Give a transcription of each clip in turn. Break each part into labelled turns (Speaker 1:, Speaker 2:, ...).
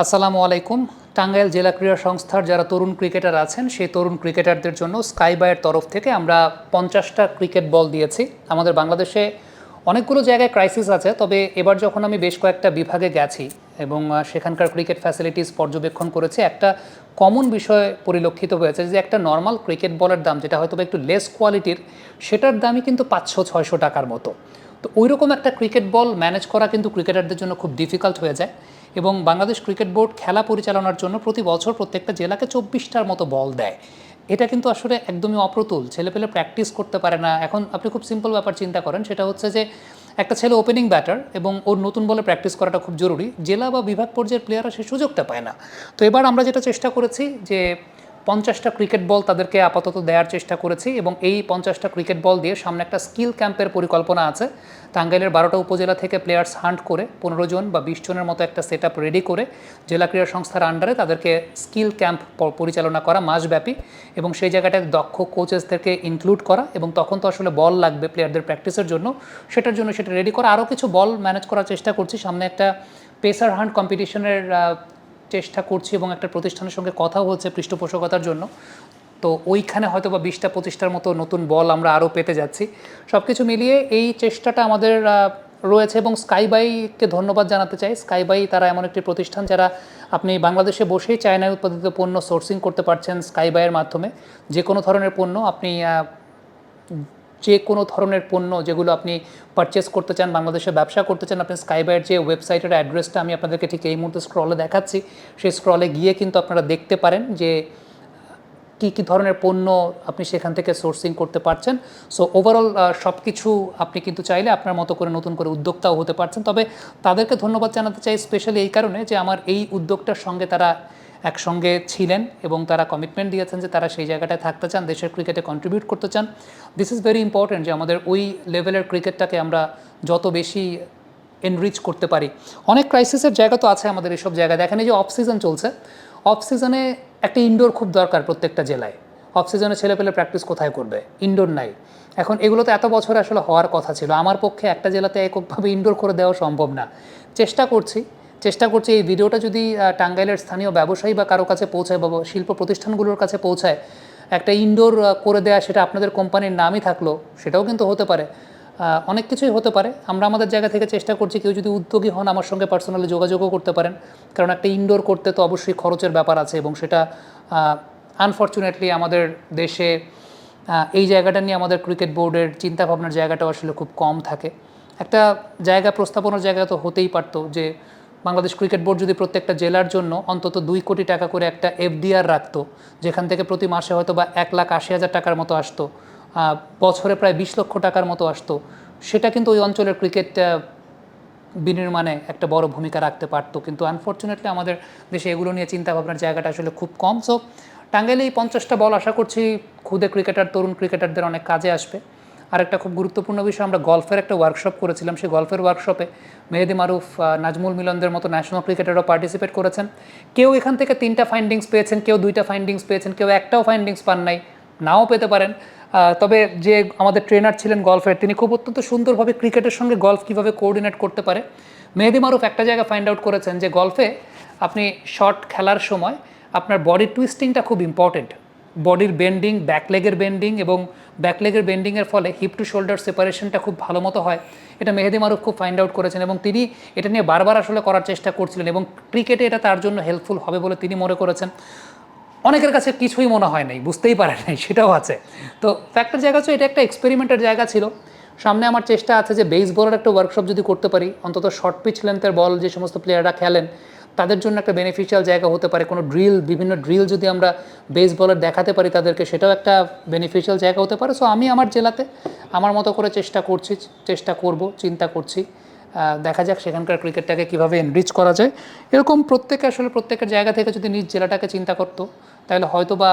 Speaker 1: আসসালামু আলাইকুম। টাঙ্গাইল জেলা ক্রীড়া সংস্থার যারা তরুণ ক্রিকেটার আছেন সেই তরুণ ক্রিকেটারদের জন্য স্কাইবাইয়ের তরফ থেকে আমরা 50টা ক্রিকেট বল দিয়েছি। আমাদের বাংলাদেশে অনেকগুলো জায়গায় ক্রাইসিস আছে, তবে এবার যখন আমি বেশ কয়েকটা বিভাগে গেছি এবং সেখানকার ক্রিকেট ফ্যাসিলিটিস পর্যবেক্ষণ করেছি, একটা কমন বিষয় পরিলক্ষিত হয়েছে যে একটা নর্মাল ক্রিকেট বলের দাম যেটা হয়তো একটু লেস কোয়ালিটির, সেটার দামই কিন্তু 500-600 টাকার মতো। তো ওই রকম একটা ক্রিকেট বল ম্যানেজ করা কিন্তু ক্রিকেটারদের জন্য খুব ডিফিকাল্ট হয়ে যায়। এবং বাংলাদেশ ক্রিকেট বোর্ড খেলা পরিচালনার জন্য প্রতি বছর প্রত্যেকটা জেলাকে 24টার মতো বল দেয়। এটা কিন্তু আসলে একদমই অপ্রতুল, ছেলেপেলে প্র্যাকটিস করতে পারে না। এখন আপনি খুব সিম্পল ব্যাপার চিন্তা করেন, সেটা হচ্ছে যে একটা ছেলে ওপেনিং ব্যাটার এবং ওর নতুন বলে প্র্যাকটিস করাটা খুব জরুরি। জেলা বা বিভাগ পর্যায়ের প্লেয়াররা সেই সুযোগটা পায় না। তো এবার আমরা যেটা চেষ্টা করেছি যে 50টা ক্রিকেট বল তাদেরকে আপাতত দেওয়ার চেষ্টা করেছি এবং এই 50টা ক্রিকেট বল দিয়ে সামনে একটা স্কিল ক্যাম্পের পরিকল্পনা আছে। টাঙ্গাইলের 12টা উপজেলা থেকে প্লেয়ার্স হান্ট করে 15 জন বা 20 জনের মতো একটা সেট আপ রেডি করে জেলা ক্রীড়া সংস্থার আন্ডারে তাদেরকে স্কিল ক্যাম্প পরিচালনা করা মাসব্যাপী, এবং সেই জায়গাটায় দক্ষ কোচেসদেরকে ইনক্লুড করা, এবং তখন তো আসলে বল লাগবে প্লেয়ারদের প্র্যাকটিসের জন্য, সেটার জন্য সেটা রেডি করা। আরও কিছু বল ম্যানেজ করার চেষ্টা করছি। সামনে একটা পেসার হান্ট কম্পিটিশনের চেষ্টা করছি এবং একটা প্রতিষ্ঠানের সঙ্গে কথাও হচ্ছে পৃষ্ঠপোষকতার জন্য। তো ওইখানে হয়তো বা 20-25টার মতো নতুন বল আমরা আরও পেতে যাচ্ছি। সব কিছু মিলিয়ে এই চেষ্টাটা আমাদের রয়েছে এবং স্কাইবাইকে ধন্যবাদ জানাতে চাই। স্কাইবাই তারা এমন একটি প্রতিষ্ঠান যারা আপনি বাংলাদেশে বসেই চায়নায় উৎপাদিত পণ্য সোর্সিং করতে পারছেন স্কাইবাইয়ের মাধ্যমে। যে কোনো ধরনের পণ্য আপনি যে কোনো ধরনের পণ্য যেগুলো আপনি পারচেস করতে চান, বাংলাদেশে ব্যবসা করতে চান, আপনি স্কাইবাইয়ের যে ওয়েবসাইটের অ্যাড্রেসটা আমি আপনাদেরকে ঠিক এই মুহূর্তে স্ক্রলে দেখাচ্ছি, সেই স্ক্রলে গিয়ে কিন্তু আপনারা দেখতে পারেন যে কী কী ধরনের পণ্য আপনি সেখান থেকে সোর্সিং করতে পারছেন। সো ওভারঅল সব কিছু আপনি কিন্তু চাইলে আপনার মতো করে নতুন করে উদ্যোক্তাও হতে পারছেন। তবে তাদেরকে ধন্যবাদ জানাতে চাই স্পেশালি এই কারণে যে আমার এই উদ্যোগটার সঙ্গে তারা একসঙ্গে ছিলেন এবং তারা কমিটমেন্ট দিয়েছেন যে তারা সেই জায়গাটায় থাকতে চান, দেশের ক্রিকেটে কন্ট্রিবিউট করতে চান। দিস ইজ ভেরি ইম্পর্ট্যান্ট যে আমাদের ওই লেভেলের ক্রিকেটটাকে আমরা যত বেশি এনরিচ করতে পারি। অনেক ক্রাইসিসের জায়গা তো আছে আমাদের এইসব জায়গায়। দেখেন এই যে অফ সিজন চলছে, অফ সিজনে একটা ইনডোর খুব দরকার প্রত্যেকটা জেলায়। অফ সিজনে ছেলেপেলে প্র্যাকটিস কোথায় করবে? ইনডোর নাই। এখন এগুলো তো এত বছর আসলে হওয়ার কথা ছিল। আমার পক্ষে একটা জেলাতে এককভাবে ইনডোর করে দেওয়া সম্ভব না। চেষ্টা করছি এই ভিডিওটা যদি টাঙ্গাইলের স্থানীয় ব্যবসায়ী বা কারো কাছে পৌঁছায় বা শিল্প প্রতিষ্ঠানগুলোর কাছে পৌঁছায়, একটা ইনডোর করে দেওয়া, সেটা আপনাদের কোম্পানির নামই থাকলো, সেটাও কিন্তু হতে পারে। অনেক কিছুই হতে পারে। আমরা আমাদের জায়গা থেকে চেষ্টা করছি, কেউ যদি উদ্যোগী হন আমার সঙ্গে পার্সোনালি যোগাযোগও করতে পারেন। কারণ একটা ইনডোর করতে তো অবশ্যই খরচের ব্যাপার আছে এবং সেটা আনফর্চুনেটলি আমাদের দেশে এই জায়গাটা নিয়ে আমাদের ক্রিকেট বোর্ডের চিন্তাভাবনার জায়গাটাও আসলে খুব কম থাকে। একটা জায়গা প্রস্তাবনার জায়গা তো হতেই পারতো যে বাংলাদেশ ক্রিকেট বোর্ড যদি প্রত্যেকটা জেলার জন্য অন্তত 2 কোটি টাকা করে একটা এফডিআর রাখতো, যেখান থেকে প্রতি মাসে হয়তো বা 1,80,000 টাকার মতো আসতো, বছরে প্রায় 20 লক্ষ টাকার মতো আসতো, সেটা কিন্তু ওই অঞ্চলের ক্রিকেট বিনির্মাণে একটা বড় ভূমিকা রাখতে পারতো। কিন্তু আনফর্চুনেটলি আমাদের দেশে এগুলো নিয়ে চিন্তাভাবনার জায়গাটা আসলে খুব কম। সো টাঙ্গাইলে এই 50টা বল আশা করছি খুদে ক্রিকেটার, তরুণ ক্রিকেটারদের অনেক কাজে আসবে। আর একটা খুব গুরুত্বপূর্ণ বিষয়, আমরা গলফের একটা ওয়ার্কশপ করেছিলাম। সেই গলফের ওয়ার্কশপে মেহেদি মারুফ, নাজমুল মিলনদের মতো ন্যাশনাল ক্রিকেটারও পার্টিসিপেট করেছেন। কেউ এখান থেকে 3টা ফাইন্ডিংস পেয়েছেন, কেউ 2টা ফাইন্ডিংস পেয়েছেন, কেউ একটাও ফাইন্ডিংস পান নাই, নাও পেতে পারেন। তবে যে আমাদের ট্রেনার ছিলেন গলফের, তিনি খুব অত্যন্ত সুন্দরভাবে ক্রিকেটের সঙ্গে গলফ কীভাবে কোঅর্ডিনেট করতে পারে। মেহেদি মারুফ একটা জায়গায় ফাইন্ড আউট করেছেন যে গলফে আপনি শট খেলার সময় আপনার বডির টুইস্টিংটা খুব ইম্পর্টেন্ট। বডির বেন্ডিং, ব্যাকলেগের বেন্ডিং, এবং ব্যাকলেগের বেন্ডিংয়ের ফলে হিপ টু শোল্ডার সেপারেশনটা খুব ভালো মতো হয়। এটা মেহেদি মারুফ খুব ফাইন্ড আউট করেছেন এবং তিনি এটা নিয়ে বারবার আসলে করার চেষ্টা করছিলেন এবং ক্রিকেটে এটা তার জন্য হেল্পফুল হবে বলে তিনি মনে করেছেন। অনেকের কাছে কিছুই মনে হয় নাই, বুঝতেই পারে নাই, সেটাও আছে। তো ফ্যাক্টের জায়গা হচ্ছে এটা একটা এক্সপেরিমেন্টের জায়গা ছিল। সামনে আমার চেষ্টা আছে যে বেসবলের একটা ওয়ার্কশপ যদি করতে পারি, অন্তত শর্ট পিচ লেন্থের বল যে সমস্ত প্লেয়াররা খেলেন তাদের জন্য একটা বেনিফিশিয়াল জায়গা হতে পারে। কোনো বিভিন্ন ড্রিল যদি আমরা বেসবলের দেখাতে পারি তাদেরকে, সেটাও একটা বেনিফিশিয়াল জায়গা হতে পারে। সো আমি আমার জেলাতে আমার মতো করে চেষ্টা করব, চিন্তা করছি। দেখা যাক সেখানকার ক্রিকেটটাকে কীভাবে এনরিচ করা যায়। এরকম প্রত্যেকের জায়গা থেকে যদি নিজ জেলাটাকে চিন্তা করতো, তাহলে হয়তো বা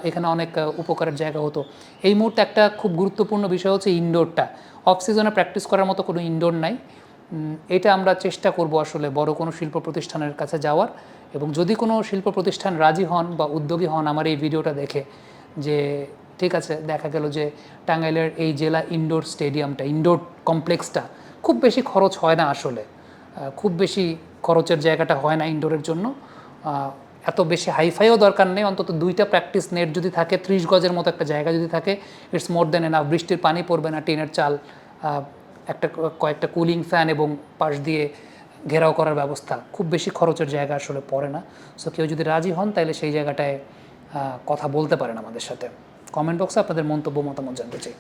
Speaker 1: এখানে অনেক উপকারের জায়গা হতো। এই মুহূর্তে একটা খুব গুরুত্বপূর্ণ বিষয় হচ্ছে ইনডোরটা। অফ সিজনে প্র্যাকটিস করার মতো কোনো ইনডোর নাই। এটা আমরা চেষ্টা করব আসলে বড় কোনো শিল্প প্রতিষ্ঠানের কাছে যাওয়ার, এবং যদি কোনো শিল্প প্রতিষ্ঠান রাজি হন বা উদ্যোগী হন আমার এই ভিডিওটা দেখে, যে ঠিক আছে, দেখা গেল যে টাঙ্গাইলের এই জেলা ইনডোর স্টেডিয়ামটা, ইনডোর কমপ্লেক্সটা খুব বেশি খরচ হয় না আসলে, খুব বেশি খরচের জায়গাটা হয় না ইনডোরের জন্য। এত বেশি হাইফাইও দরকার নেই, অন্তত 2টা প্র্যাকটিস নেট যদি থাকে, 30 গজের মতো একটা জায়গা যদি থাকে, ইটস মোর দেন এনাফ। বৃষ্টির পানি পড়বে না, টিনের চাল, কয়েকটা কুলিং ফ্যান এবং পাশ দিয়ে ঘেরাও করার ব্যবস্থা, খুব বেশি খরচের জায়গা আসলে পড়ে না। সো কেউ যদি রাজি হন তাহলে সেই জায়গাটায় কথা বলতে পারেন আমাদের সাথে। কমেন্ট বক্সে আপনাদের মন্তব্য মতামত জানতে চাই।